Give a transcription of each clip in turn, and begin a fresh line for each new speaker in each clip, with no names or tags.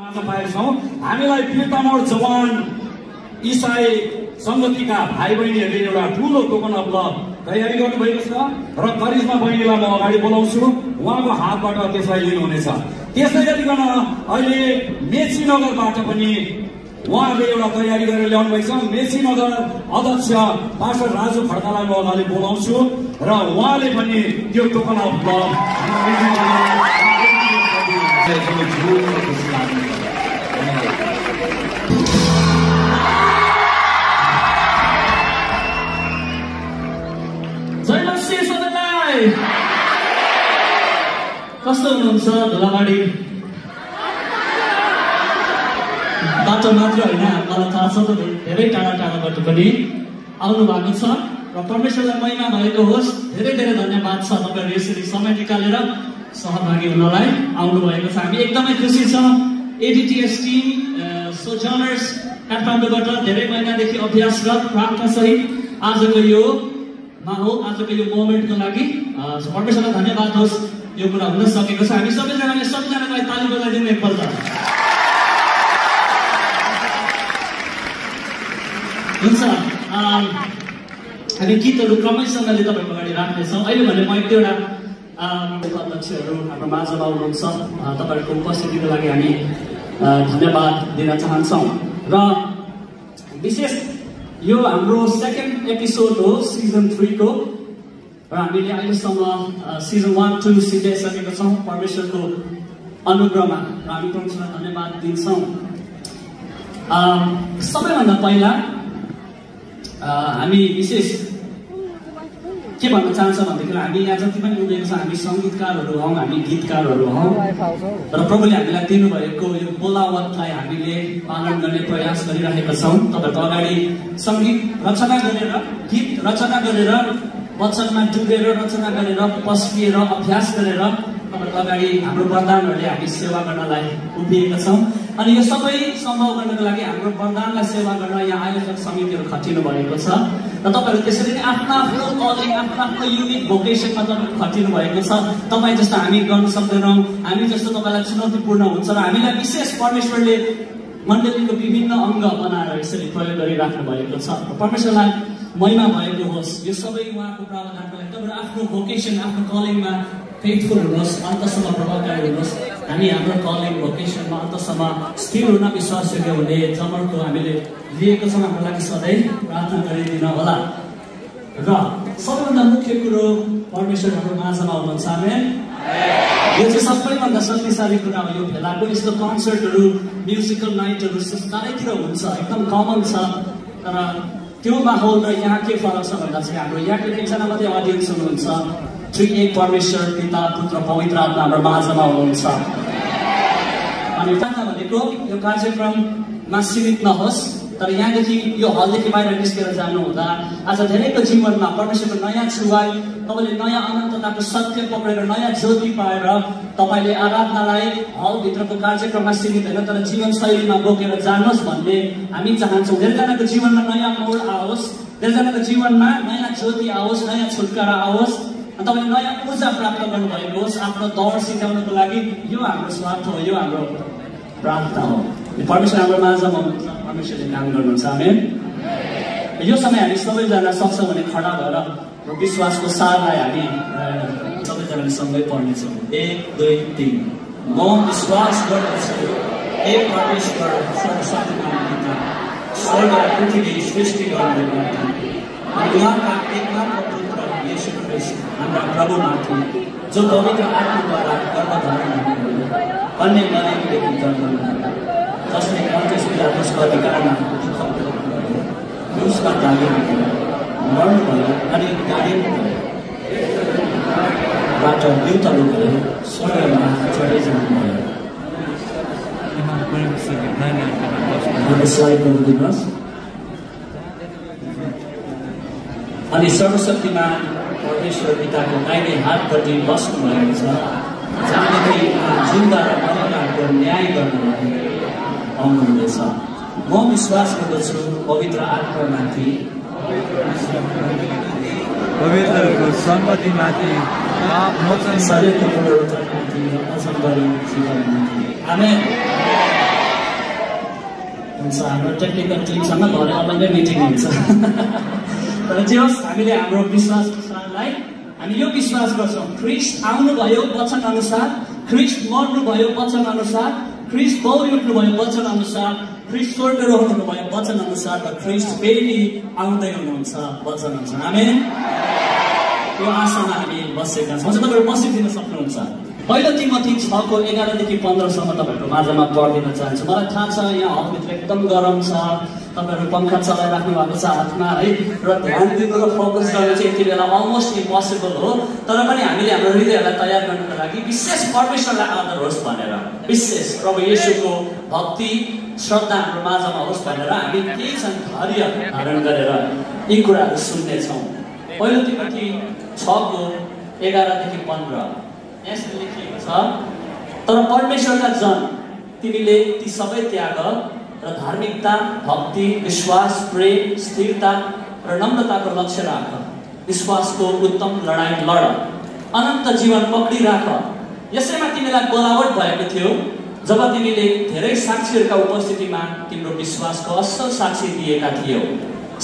हामीलाई पीर्तमोड जवान इसाई संगतिका भाइ बहिनीहरूले एउटा ठुलो टोकन अफ लभ तयारी गर्नुभएको छ र करिश्मा बहिनीलाई म अगाडि बोलाउँछु। उहाँको हातबाट त्यसलाई लिनुहुनेछ। त्यसै गरिकन अहिले मेची नगरबाट पनि उहाँहरूले एउटा तयारी गरेर ल्याउनु भएको छ। मेची नगर अध्यक्ष पास्टर राजु खड्कालाई म अगाडि बोलाउँछु र उहाँले पनि त्यो टोकन अफ लभ
कस्तो हुनुहुन्छ धुलाबाडी बाटो मात्र होइन, मलाई थाहा छ त धेरै टाढा टाढाबाट पनि आउनु भएको छ र परमेश्वरलाई महिमा भएको होस्। धेरै धेरै धन्यवाद छ तपाईँहरू यसरी समय निकालेर सहभागी हुनलाई आउनु भएको छ। हामी एकदमै खुसी छ। एडिटिएस टिम सोजर्नर्स काठमाडौँबाट धेरै महिनादेखि अभ्यासरत प्रार्थना सहित आजको यो माहौल, आजको यो मोमेन्टको लागि परमेश्वरलाई धन्यवाद होस्। यो कुरा हुन सकेको छ। हामी सबैजनालाई ताली बजाइदिउँ एकपल्ट। हुन्छ, हामी गीतहरू क्रमैसँगले तपाईँको अगाडि राख्नेछौँ। अहिले भने म एक दुईवटा अध्यक्षहरू हाम्रो माझमा हुनुहुन्छ, तपाईँहरूको उपस्थितिको लागि हामी धन्यवाद दिन चाहन्छौँ। र विशेष यो हाम्रो सेकेन्ड एपिसोड हो सिजन 3 को र हामीले अहिलेसम्म सिजन 1, 2 सिकाइसकेका छौँ परमेश्वरको अनुग्रहमा र हामी परमेश्वरलाई धन्यवाद दिन्छौँ। सबैभन्दा पहिला हामी विशेष के भन्न चाहन्छौँ भन्दाखेरि हामी यहाँ जति पनि उभिएको छ हामी सङ्गीतकारहरू हौँ, हामी गीतकारहरू हौँ र प्रभुले हामीलाई दिनुभएको यो बोलावटलाई हामीले पालन गर्ने प्रयास गरिरहेका छौँ। तपाईँहरूको अगाडि सङ्गीत रचना गरेर, गीत रचना गरेर, वचनमा डुबेर रचना गरेर, पस्किएर अभ्यास गरेर तपाईँहरूको अगाडि हाम्रो वरदानहरूले हामी सेवा गर्नलाई उभिएका छौँ। अनि यो सबै सम्भव गर्नको लागि हाम्रो वरदानलाई सेवा गर्न यहाँ आयोजक समितिहरू खटिनु भएको छ र तपाईँहरू त्यसरी नै आफ्नो आफ्नो कलिङ, आफ्नो आफ्नो युनिक भोकेसनमा तपाईँहरू खटिनु भएको छ। तपाईँ जस्तो हामी गर्न सक्दैनौँ, हामी जस्तो तपाईँलाई चुनौतीपूर्ण हुन्छ र हामीलाई विशेष परमेश्वरले मण्डलीको विभिन्न अङ्ग बनाएर यसरी प्रयोग गरिराख्नु भएको छ। परमेश्वरलाई महिमा भएको होस्। यो सबै उहाँको प्रावधानको लागि तपाईँहरू आफ्नो भोकेसन, आफ्नो कलिङमा फेथफुल हुनुहोस्, अन्तसम्म प्रभावकारी हुनुहोस्। हामी हाम्रो कलिङ भोकेसनमा अन्तसम्म स्थिर हुन, विश्वासयोग्य हुने जमर्को हामीले लिएको छौँ। हाम्रो लागि सधैँ प्रार्थना गरिदिनु होला। र सबैभन्दा मुख्य कुरो परमेश्वर हाम्रो माझमा हुनुहुन्छ। आमेन। यो चाहिँ सबैभन्दा शक्तिशाली कुरा हो। यो भेलाको यस्तो कन्सर्टहरू, म्युजिकल नाइटहरू चारैतिर हुन्छ, एकदम कमन छ। तर त्यो माहौल र यहाँ के फरक छ भन्दा चाहिँ हाम्रो यहाँको एकजना मात्रै अडियन्स हुनुहुन्छ। 3 एक परमेश्वर पिता, पुत्र, पवित्र आत्मा हाम्रो माझमा हुनुहुन्छ। अनि प्रार्थना भनेको यो कार्यक्रममा सीमित नहोस्, तर यहाँदेखि यो हलदेखि बाहिर निस्केर जानुहुँदा आज धेरैको जीवनमा परमेश्वरको नयाँ छुवाई, तपाईँले नयाँ अनन्तताको सत्य पक्रेर नयाँ ज्योति पाएर तपाईँले आराधनालाई हलभित्रको कार्यक्रममा सीमित होइन तर जीवनशैलीमा बोकेर जानुहोस् भन्ने हामी चाहन्छौँ। धेरैजनाको जीवनमा नयाँ मोड आओस्, धेरैजनाको जीवनमा नयाँ ज्योति आओस्, नयाँ छुटकारा आओस्, तपाईँले नयाँ ऊर्जा प्राप्त गर्नुभएको होस् आफ्नो दौड सिकाउनको लागि। यो हाम्रो स्वार्थ हो, यो हाम्रो प्रार्थना हो। परमेश्वर हाम्रो माझमा हुनुहुन्छ, परमेश्वरले काम गर्नुहुन्छ। आमेन। यो समय हामी सबैजना सक्छौँ भने खडा भएर विश्वासको सारलाई हामी सबैजनाले सँगै पढ्नेछौँ। 1, 2, 3। म विश्वास गर्दछु एक परमेश्वर सर्वशक्तिमान पिता, स्वर्ग र पृथ्वी सृष्टि गर्नुहुनेका अनि उहाँका एकमात्र पुत्र येशू ख्रीष्ट हाम्रा प्रभुमाथि जो पवित्र आत्माद्वारा गर्भधारण हुनुभयो, अन्य मरियमदेखि जन्म लिनुभयो, जसले पन्टियस पिलातुसको अधिकारमा क्रुसमा टाँगिएको मर्नुभयो अनि गाडिबाट मृत्यु भयो, स्वर्गमा चढै जानुभयो। अनि सर्वशक्तिमान परमेश्वर पिताको दाहिने हातपट्टि बस्नु भएको छ, जहाँदेखि जिउँदा र मरेकाहरूको न्याय गर्नलाई आउनुहुनेछ। म विश्वास गर्दछु पवित्र आत्मामाथि,
पवित्रको सम्पत्तिमाथि,
शरीरको पुनरुत्थानमाथि, अचम्बरी जीवनमाथि। आमेन। हुन्छ हाम्रो टेक्निकल टिमसँग भरे अलग्गै मिटिङ हुन्छ तर जे होस् हामीले हाम्रो विश्वासलाई हामी यो विश्वास गर्छौँ ख्रीष्ट आउनुभयो वचन अनुसार ख्रीष्ट मर्नुभयो वचन अनुसार ख्रीष्ट बौरी उठ्नुभयो वचन अनुसार ख्रीष्ट स्वर्गरोहण भयो वचन अनुसार र ख्रीष्ट फेरि आउँदै हुनुहुन्छ वचन अनुसार आमेन यो आशामा हामी बसेका छौँ तपाईँहरू बसिदिन सक्नुहुन्छ पहिलो तिमोथी 6:11 देखि 15 सम्म तपाईँहरूको माझमा पढिदिन चाहन्छु मलाई थाहा छ यहाँ हलभित्र एकदम गरम छ तपाईँहरू पङ्खा चलाइराख्नु भएको छ हातमा है र ध्यान दिनु र फोकस गर्नु चाहिँ यति बेला अलमोस्ट इम्पोसिबल हो तर पनि हामीले हाम्रो हृदयलाई तयार गर्नको लागि विशेष परमेश्वरलाई आदर होस् भनेर विशेष प्रभु येशूको भक्ति श्रद्धा हाम्रो माझमा होस् भनेर हामी केही क्षण धैर्य धारण गरेर यी कुराहरू सुन्नेछौँ पहिलो तिमोथी 6:11 देखि 15 यसले लेखिएको छ तर परमेश्वरका जन तिमीले ती सबै त्याग र धार्मिकता भक्ति विश्वास प्रेम स्थिरता र नम्रताको लक्ष्य राख विश्वासको उत्तम लडाईँ लड अनन्त जीवन पक्रिराख यसैमा तिमीलाई बोलावट भएको थियो जब तिमीले धेरै साक्षीहरूका उपस्थितिमा तिम्रो विश्वासको असल साक्षी दिएका थियौ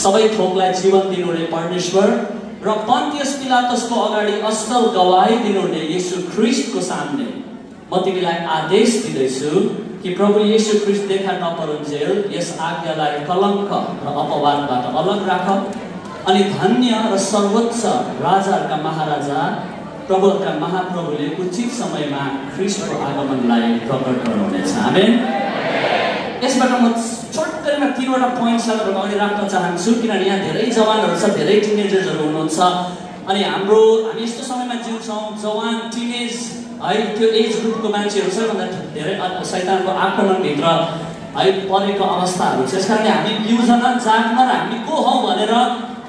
सबै थोकलाई जीवन दिनुहुने परमेश्वर र पन्तियस पिलातसको अगाडि असल गवाही दिनुहुने येशू ख्रीष्टको सामने म तिमीलाई आदेश दिँदैछु कि प्रभु येशू ख्रीष्ट देखा नपरुन्जेल यस आज्ञालाई कलङ्क र अपवादबाट अलग राख अनि धन्य र सर्वोच्च राजाहरूका महाराजा प्रभुका महाप्रभुले उचित समयमा ख्रीष्टको आगमनलाई प्रकट गराउनेछ आमेन यसबाट म छोटकरीमा 3वटा पोइन्ट्सहरू अगाडि राख्न चाहन्छु किनभने यहाँ धेरै जवानहरू छ धेरै टिनेजर्सहरू हुनुहुन्छ अनि हामी यस्तो समयमा जिउँछौँ जवान टिनेज है त्यो एज ग्रुपको मान्छेहरू सबैभन्दा धेरै शैतानको आक्रमणभित्र है परेको अवस्थाहरू छ यसकारणले हामी बिउजन जाग्न र हामी को हौ भनेर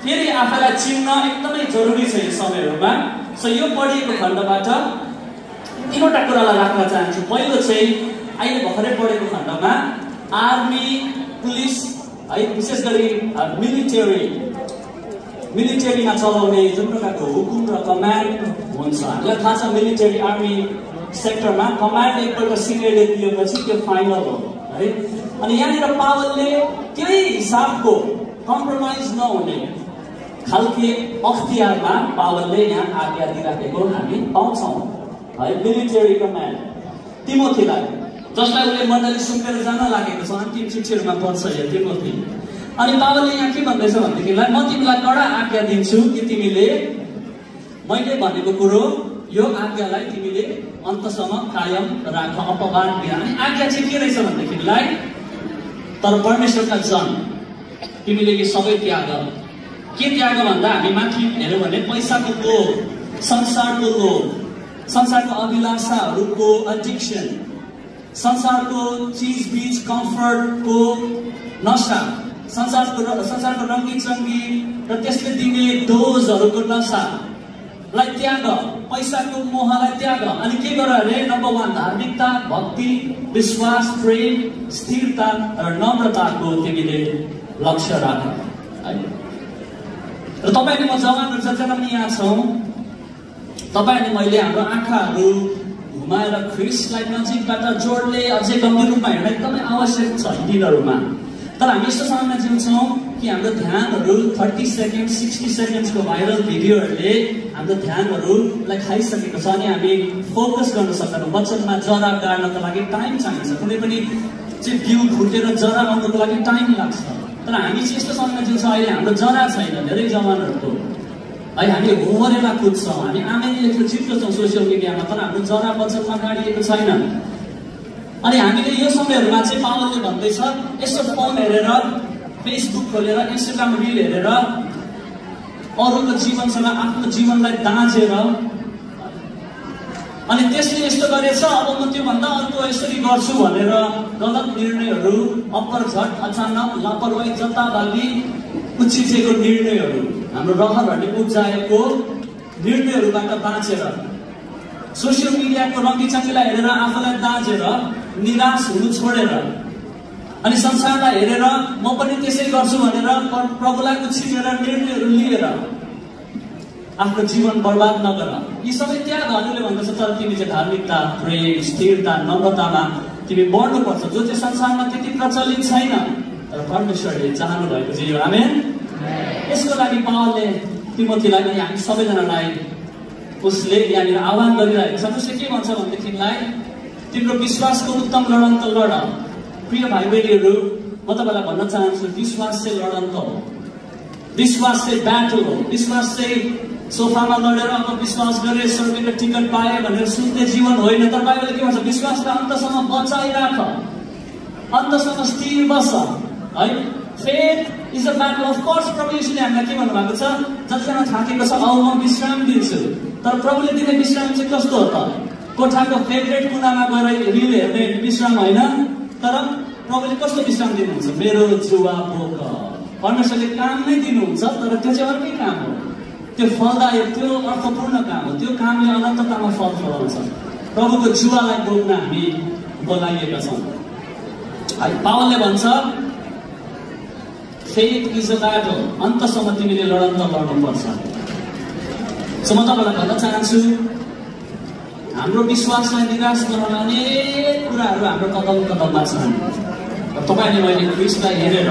फेरि आफैलाई चिन्न एकदमै जरुरी छ यो समयहरूमा सो यो पढिएको खण्डबाट 3वटा कुरालाई राख्न चाहन्छु पहिलो चाहिँ अहिले भर्खरै पढेको खण्डमा आर्मी पुलिस है विशेष गरी मिलिटरीमा चलाउने जुन प्रकारको हुकुम र कमान्ड हुन्छ हामीलाई थाहा छ मिलिटरी आर्मी सेक्टरमा कमान्ड एकपल्ट सिनियरले दिएपछि त्यो फाइनल हो है अनि यहाँनिर पावलले त्यही हिसाबको कम्प्रोमाइज नहुने खालके अख्तियारमा पावलले यहाँ आज्ञा दिइराखेको हामी पाउँछौँ है मिलिटरी कमान्ड तिमोथीलाई जसलाई उसले मण्डली सुम्पेर जान लागेको छ अन्तिम चिठीहरूमा पर्छ यो तिमोथी अनि पावलले यहाँ के भन्दैछ भनेदेखिलाई म तिमीलाई कडा आज्ञा दिन्छु कि तिमीले मैले भनेको कुरो यो आज्ञालाई तिमीले अन्तसम्म कायम राख अपवाद बिना अनि आज्ञा चाहिँ के रहेछ भनेदेखिलाई तर परमेश्वरका जन तिमीले यो सबै त्याग के त्याग भन्दा हामी माथि हेऱ्यौँ भने पैसाको लोभ संसारको लोभ संसारको अभिलाषाहरूको एडिक्सन संसारको चिजबिज कम्फर्टको नशा संसारको रङ्गी चङ्गी र त्यसले दिने डोजहरूको नशालाई त्याग पैसाको मोहलाई त्याग अनि के गर अरे नम्बर 1 धार्मिकता भक्ति विश्वास प्रेम स्थिरता र नम्रताको तिमीले लक्ष्य राख है र तपाईले म जवानहरू जतिजना पनि यहाँ छौँ तपाईहरुले मैले हाम्रो आँखाहरू घुमाएर ख्रीष्टलाई नजिकबाट जोडले अझै गम्भीर रूपमा हेर्न एकदमै आवश्यक छ दिनहरूमा तर हामी यस्तो समयमा जिउँछौँ कि हाम्रो ध्यानहरू 30 सेकेन्ड 60 सेकेन्ड्सको भाइरल भिडियोहरूले हाम्रो ध्यानहरूलाई खाइसकेको छ अनि हामी फोकस गर्न सक्दैनौँ वचनमा जरा गाड्नको लागि टाइम चाहिन्छ कुनै पनि चाहिँ बिउ फुटेर जरा आउनको लागि टाइम लाग्छ तर हामी चाहिँ यस्तो समयमा जिउँछौँ अहिले हाम्रो जरा छैन धेरै जवानहरूको है हामी होरेर कुद्छौँ हामी आमेली लेखेर चिप्लोछौँ सोसियल मिडियामा तर हाम्रो जरा वचनमा गाडिएको छैन अनि हामीले यो समयहरूमा चाहिँ पावलले भन्दैछ यसो फोन हेरेर फेसबुक खोलेर इन्स्टाग्राम रिल हेरेर अरूको जीवनसँग आफ्नो जीवनलाई दाँजेर अनि त्यसले यस्तो गरेछ अब म त्योभन्दा अर्को यसरी गर्छु भनेर गलत निर्णयहरू अपरझट अचानक लापरवाही जताभावी उछिचेको निर्णयहरू हाम्रो रहरहरूले उब्जाएको निर्णयहरूबाट बाँचेर सोसियल मिडियाको रङ्गीचङ्गीलाई हेरेर आफूलाई दाँजेर निराश हुनु छोडेर अनि संसारलाई हेरेर म पनि त्यसै गर्छु भनेर प्रभुलाई उछिनेर निर्णयहरू लिएर आफ्नो जीवन बर्बाद नगर यी सबै त्यागहरूले भन्दछ तर तिमी चाहिँ धार्मिकता प्रेम स्थिरता नम्रतामा तिमी बढ्नुपर्छ जो चाहिँ संसारमा त्यति प्रचलित छैन तर परमेश्वरले चाहनु भएको चाहिँ यो आमेन। यसको लागि पावलले तिमोथीलाई अनि हामी सबैजनालाई उसले यहाँनिर आह्वान गरिरहेको छ। उसले के भन्छ भनेदेखिलाई तिम्रो विश्वासको उत्तम लडन त लड। प्रिय भाइ बहिनीहरू, म तपाईँलाई भन्न चाहन्छु विश्वास चाहिँ लडन त हो, विश्वास चाहिँ ब्याटल हो। विश्वास चाहिँ सोफामा लडेर अब विश्वास गरेर स्वर्गको टिकट पाए भनेर सुन्ने जीवन होइन। तर बाइबलले के भन्छ विश्वासलाई अन्तसम्म बचाइराख, अन्तसम्म स्थिर बस है। Faith is a battle. Of course प्रभु येशूले हामीलाई के भन्नुभएको छ, जतिजना थाकेको छ आऊ म विश्राम दिन्छु। तर प्रभुले दिने विश्राम चाहिँ कस्तो हो त? कोठाको फेभरेट कुनामा गएर रिल हेर्ने विश्राम होइन, तर प्रभुले कस्तो विश्राम दिनुहुन्छ? मेरो जुवा बोक। परमेश्वरले काम नै दिनुहुन्छ, तर त्यो चाहिँ अर्कै काम हो। त्यो फलदायक, त्यो अर्थपूर्ण काम हो। त्यो कामले अनन्ततामा फल फलाउँछ। प्रभुको जुवालाई बोक्न हामी बोलाइएका छौँ। पावलले भन्छ फेथ इज अ ब्याटल। अन्तसम्म तिमीले लडन त लड्नुपर्छ। सो म तपाईँलाई भन्न चाहन्छु हाम्रो विश्वासलाई निराश गर्न अनेक कुराहरू हाम्रो कदम कदममा छन्। तपाईँले मैले क्रिस्टलाई हेरेर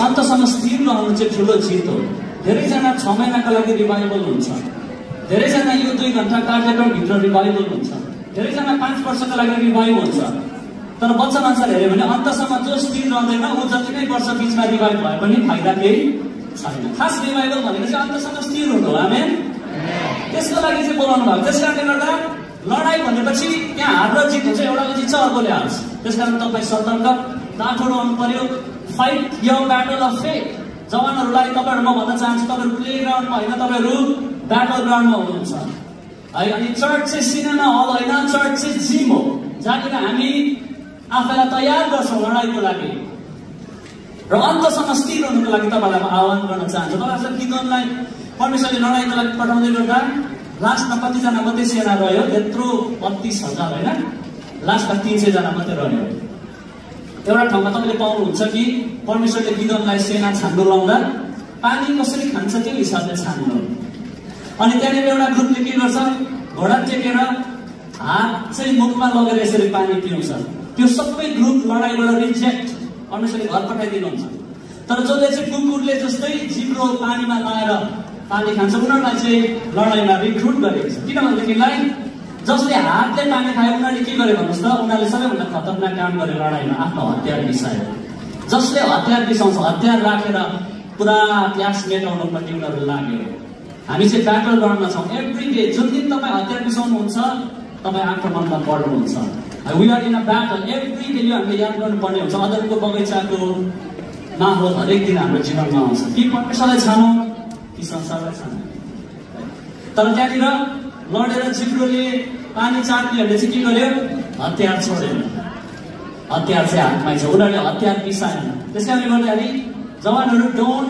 अन्तसम्म स्थिर रहनु चाहिँ ठुलो जित हो। धेरैजना 6 महिनाको लागि रिभाइभल हुन्छ, धेरैजना यो 2 घन्टा कार्यक्रमभित्र रिभाइभल हुन्छ, धेरैजना 5 वर्षको लागि रिभाइभ हुन्छ। तर वचन अनुसार हेऱ्यो भने अन्तसम्म जो स्थिर रहँदैन ऊ जति नै वर्ष बिचमा रिभाइभ भए पनि फाइदा केही छैन। खास रिभाइभल भनेको चाहिँ अन्तसम्म स्थिर हुनु हो। आमेन। त्यसको लागि चाहिँ बोलाउनु भएको। त्यस कारणले गर्दा लडाइँ भनेपछि त्यहाँ हार र जित हुन्छ, एउटाले जित्छ अर्कोले हार्छ। त्यस कारण तपाईँ सतर्क दाँठो रहनु पर्यो। Fight your battle of faith. जवानहरूलाई तपाईँहरू म भन्न चाहन्छु तपाईँहरू प्ले ग्राउन्डमा होइन, तपाईँहरू ब्याटल ग्राउन्डमा हुनुहुन्छ है। अनि चर्च चाहिँ सिनेमा हल होइन, चर्च चाहिँ जिम हो, जहाँनिर हामी आफैलाई तयार गर्छौँ लडाइँको लागि र अन्तसम्म स्थिर हुनुको लागि। तपाईँलाई म आह्वान गर्न चाहन्छु। तपाईँलाई गिदोनलाई परमेश्वरले लडाइँको लागि पठाउँदै गर्दा लास्टमा कतिजना मात्रै सेना रह्यो? त्यत्रो 32,000 होइन, लास्टमा 300 जना मात्रै रह्यो। एउटा ठाउँमा तपाईँले पाउनुहुन्छ कि परमेश्वरले गिदोनलाई सेना छान्नु लाउँदा पानी कसरी खान्छ त्यो हिसाबले छान्नु। अनि त्यहाँनिर एउटा ग्रुपले के गर्छ, घोडा टेकेर हात चाहिँ मुखमा लगेर यसरी पानी पिउँछ। त्यो सबै ग्रुप लडाइँबाट रिजेक्ट, परमेश्वरले घर पठाइदिनुहुन्छ। तर जसले चाहिँ कुकुरले जस्तै जिब्रो पानीमा लाएर पानी खान्छ उनीहरूलाई चाहिँ लडाइँमा रिक्रुट गरेको छ। किनभनेदेखिलाई जसले हातले पानी खायो उनीहरूले के गरे भन्नुहोस् त, उनीहरूले सबैभन्दा खतरनाक काम गरे लडाइँमा, आफ्नो हतियार बिसायो। जसले हतियार बिसाउँछ, हतियार राखेर पुरा क्लास मेटाउनुपट्टि उनीहरू लाग्यो। हामी चाहिँ ब्याटल ग्राउन्डमा छौँ एभ्री डे। जुन दिन तपाईँ हतियार बिसाउनुहुन्छ तपाईँ आक्रमणमा पर्नुहुन्छ। We are in a battle every day. यो हामीले याद गर्नुपर्ने हुन्छ। अदरको बगैँचाको माहौल हरेक दिन हाम्रो जीवनमा आउँछ। कि परमेश्वरलाई छानौँ कि संसारलाई छानौँ। तर त्यहाँनिर लडेर जिब्रोले पानी चाट्नेहरूले चाहिँ के गर्यो? हतियार छोडेन, हतियार चाहिँ हातमै छ। उनीहरूले हतियार पिसाएन। त्यस कारणले गर्दाखेरि जवानहरू डोन्ट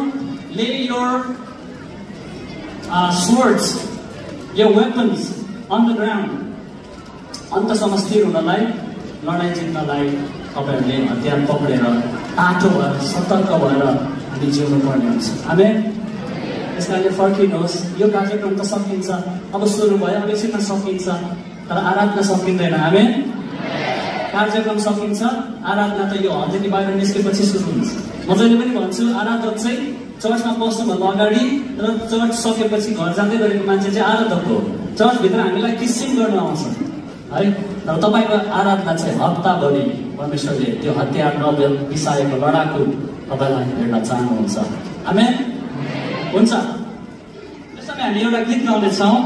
ले your swords, your weapons on the ground. अन्तसम्म स्थिर हुनलाई, लडाइँ जित्नलाई तपाईँहरूले हतियार पक्रेर तातो भएर सतर्क भएर हामी जिउनु पर्ने हुन्छ। आमेन। त्यस कारणले फर्किनुहोस्। यो कार्यक्रम त सकिन्छ, अब सुरु भयो, अब एकछिनमा सकिन्छ, तर आराधना सकिँदैन। आमेन। कार्यक्रम सकिन्छ, आराधना त यो हलदेखि बाहिर निस्केपछि सुरु हुन्छ। म जहिले पनि भन्छु आराधक चाहिँ चर्चमा पस्नुभन्दा अगाडि र चर्च सकेपछि घर जाँदै गरेको मान्छे चाहिँ आराधक हो। चर्चभित्र हामीलाई किसिम गर्न आउँछ है। तर तपाईँको आराधना चाहिँ हप्ताभरि परमेश्वरले त्यो हतियार नबिसाएको लडाकु तपाईँलाई हेर्न चाहनुहुन्छ। आमेन। हुन्छ। त्यस समय हामी एउटा गीत गाउँदैछौँ।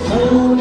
Oh,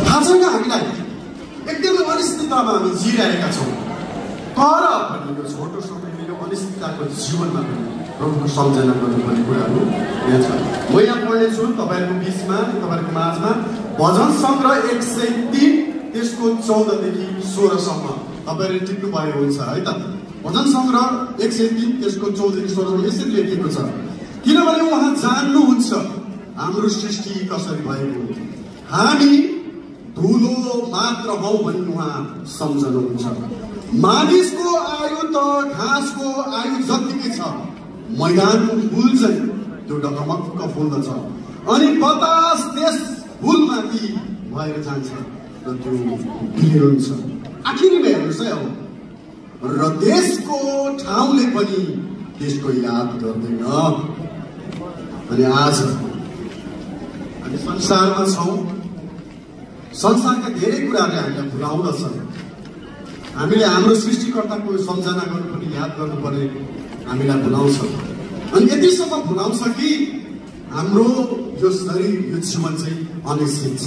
थाहा छैन हामीलाई एकदमै अनिश्चिततामा हामी जिइरहेका छौँ तर पनि यो छोटो समयमा यो अनिश्चितताको जीवनमा पनि प्रभुको सम्झना गर्नुपर्ने कुराहरू यहाँ छ। म यहाँ पढ्नेछु तपाईँहरूको बिचमा तपाईँहरूको माझमा भजन सङ्ग्रह 103 त्यसको 14 देखि 16 सम्म तपाईँहरूले टिप्नुभयो हुन्छ है त। भजन सङ्ग्रह 103 त्यसको 14 देखि 16 सम्म यसरी लेखिएको छ, किनभने उहाँ जान्नुहुन्छ हाम्रो सृष्टि कसरी भएको, हामी धुलो मात्र हौ भनी उहाँ सम्झनुहुन्छ। मानिसको आयु त घाँसको आयु जतिकै छ, मैदानको फुल चाहिँ त्यो ढकमक्क फुल्दछ अनि बतास त्यस फुलमाथि भएर जान्छ र त्यो बिग्रन्छ। आखिरमा हेर्नुहोस् है र देशको ठाउँले पनि त्यसको याद गर्दैन। अनि आज हामी संसारमा छौँ, संसारका धेरै कुराहरूले हामीलाई भुलाउँदछन्। हामीले हाम्रो सृष्टिकर्ताको सम्झना गर्नुपर्ने, याद गर्नुपर्ने हामीलाई भुलाउँछ। अनि यतिसम्म भुलाउँछ कि हाम्रो यो शरीर, यो जीवन चाहिँ अनिश्चित छ।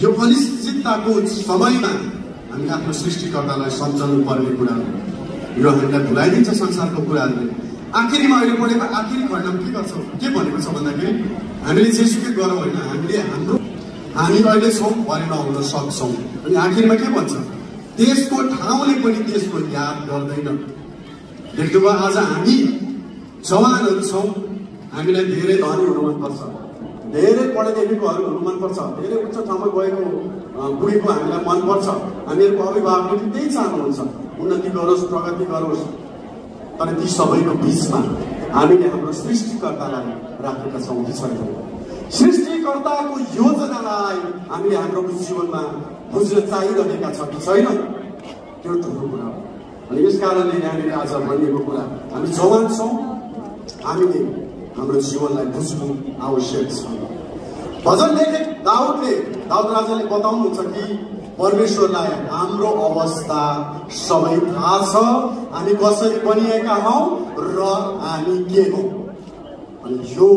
यो अनिश्चितताको समयमा हामीले आफ्नो सृष्टिकर्तालाई सम्झनु पर्ने कुरा यो हामीलाई भुलाइदिन्छ संसारको कुराहरूले। आखिरीमा अहिले पढेको आखिरी खण्डमा के गर्छौँ, के भनेको छ भन्दाखेरि हामीले जेसुकै गरौँ होइन, हामी अहिले छौँ भरेमा आउन सक्छौँ। अनि आखिरमा के भन्छ, त्यसको ठाउँले पनि त्यसको याद गर्दैन। देख्नुभयो आज हामी जवानहरू छौँ, हामीलाई धेरै धनी हुनु मनपर्छ, धेरै पढे लेखेकोहरू हुनु मनपर्छ, धेरै उच्च ठाउँमा गएको बुढीको हामीलाई मनपर्छ। हामीहरूको अभिभावकले पनि त्यही चाहनुहुन्छ, उन्नति गरोस्, प्रगति गरोस्। तर ती सबैको बिचमा हामीले हाम्रो सृष्टिकर्तालाई राखेका छौँ कि छैनौँ? सृष्टिकर्ताको योजनालाई हामीले हाम्रो जीवनमा बुझ्न चाहिरहेका छौँ कि छैन? त्यो ठुलो कुरा हो। अनि यस कारणले यहाँनिर आज भनिएको कुरा, हामी जवान छौँ, हामीले हाम्रो जीवनलाई बुझ्नु आवश्यक छ। भजन लेखक दाउद राजाले बताउनुहुन्छ कि परमेश्वरलाई हाम्रो अवस्था सबै थाहा छ, हामी कसरी बनिएका हौँ र हामी के हौँ। अनि यो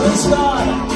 Let's start.